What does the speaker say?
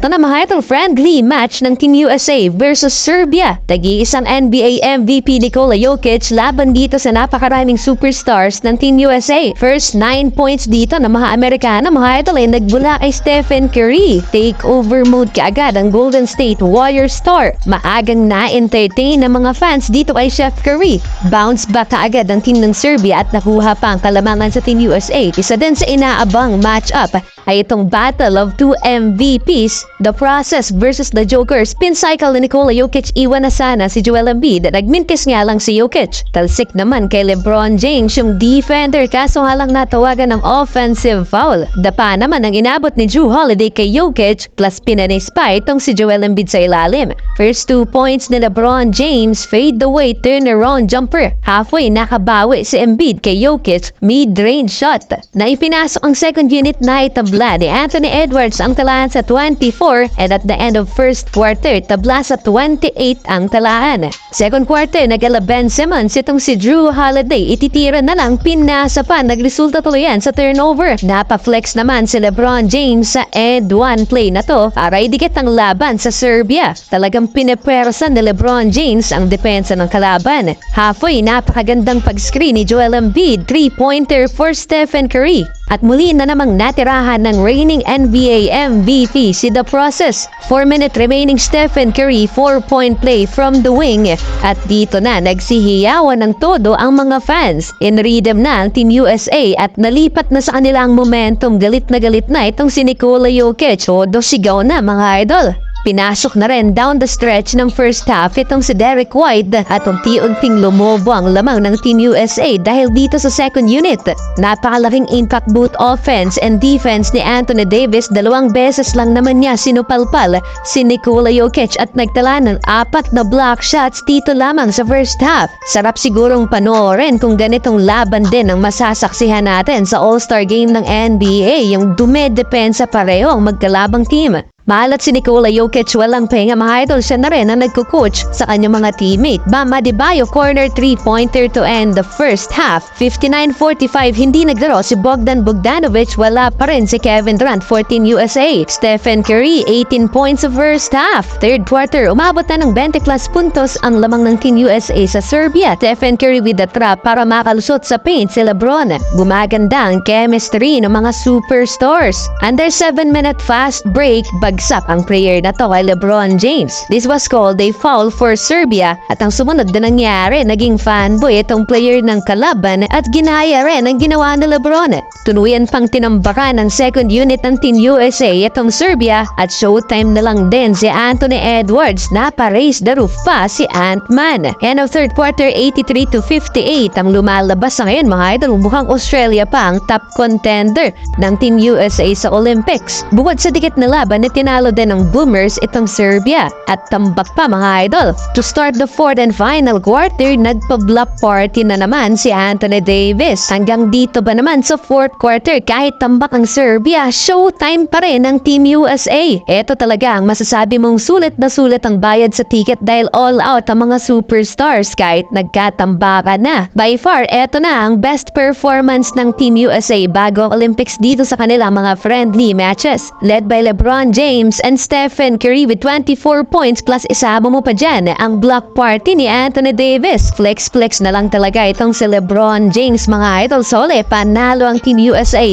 Ito na mga idol, friendly match ng Team USA versus Serbia. Tag-iisang NBA MVP Nikola Jokic laban dito sa napakaraming superstars ng Team USA. First 9 points dito ng mga Amerikano mga idol ay nagbula kay Stephen Curry. Takeover mode kaagad ang Golden State Warriors star. Maagang na-entertain ng mga fans dito kay Chef Curry. Bounce back kaagad ang team ng Serbia at nakuha pa ang kalamangan sa Team USA. Isa din sa inaabang matchup ay itong battle of two MVPs, The Process versus The Joker. Spin cycle ni Nikola Jokic, iwan na sana si Joel Embiid. Nagmintis nga lang si Jokic. Talsik naman kay LeBron James yung defender, kaso nga lang natawagan ng offensive foul. Dapa naman ang inabot ni Jrue Holiday kay Jokic, plus pinanis pa itong si Joel Embiid sa ilalim. First 2 points ni LeBron James, fade away turnaround jumper. Halfway nakabawi si Embiid kay Jokic, mid-range shot. Na ipinasok ang second unit na itabla ni Anthony Edwards ang talaan sa 24, and at the end of first quarter, tabla sa 28 ang talaan. Second quarter, nag-ala Ben Simmons itong si Jrue Holiday. Ititira na lang, pinasa pa, nagresulta tuloy yan sa turnover. Napa-flex naman si LeBron James sa end one play na to para idikit ang laban sa Serbia. Talagang pinepwersan ni LeBron James ang depensa ng kalaban. Halfway, napakagandang pag-screen ni Joel Embiid, 3-pointer for Stephen Curry. At muli na namang natirahan ng reigning NBA MVP si The Process. 4-minute remaining, Stephen Curry 4-point play from the wing. At dito na nagsihiyawan ng todo ang mga fans. In rhythm na ang Team USA at nalipat na sa kanilang momentum. Galit na itong si Nikola Jokic. Todo sigaw na mga idol. Pinasok na rin down the stretch ng first half itong si Derek White at unti-unting lumobo ang lamang ng Team USA dahil dito sa second unit. Napakalaking impact both offense and defense ni Anthony Davis. 2 beses lang naman niya sinupalpal si Nikola Jokic at nagtala ng 4 na block shots dito lamang sa first half. Sarap sigurong panoorin kung ganitong laban din ang masasaksihan natin sa All-Star Game ng NBA, yung dumedepensa pareho ang magkalabang team. Mahalat si Nikola Jokic, walang pahinga mga idol. Siya na rin ang nagko-coach sa kanyang mga teammate. Bam Adebayo, corner 3-pointer to end the first half. 59-45, hindi naglaro si Bogdan Bogdanovic, wala pa rin si Kevin Durant, 14 USA. Stephen Curry, 18 points of first half. Third quarter, umabot na ng 20 plus puntos ang lamang ng Team USA sa Serbia. Stephen Curry with the trap para makalusot sa paint si LeBron. Gumaganda ang chemistry ng mga superstars. Under 7-minute fast break, bagsak ang player na to kay LeBron James. This was called a foul for Serbia at ang sumunod na nangyari, naging fanboy itong player ng kalaban at ginaya rin ang ginawa ni LeBron. Tuluyan pang tinambakan ng second unit ng Team USA itong Serbia at showtime na lang din si Anthony Edwards. Napa-raise the roof pa si Ant-Man. End of third quarter, 83-58 ang lumalabas sa ngayon mga idol. Mukhang Australia pa ang top contender ng Team USA sa Olympics. Bukod sa dikit na laban na tinalo din ng Boomers itong Serbia at tambak pa mga idol. To start the fourth and final quarter, nagpa-block party na naman si Anthony Davis. Hanggang dito ba naman sa fourth quarter, kahit tambak ang Serbia, showtime pa rin ng Team USA. Ito talaga ang masasabi mong sulit na sulit ang bayad sa ticket dahil all out ang mga superstars kahit nagkatambakan na. By far, eto na ang best performance ng Team USA bago Olympics dito sa kanilang mga friendly matches. Led by LeBron James and Stephen Curry with 24 points plus isama mo pa dyan ang block party ni Anthony Davis. Flex na lang talaga itong si LeBron James mga idol. Sole, panalo ang Team USA.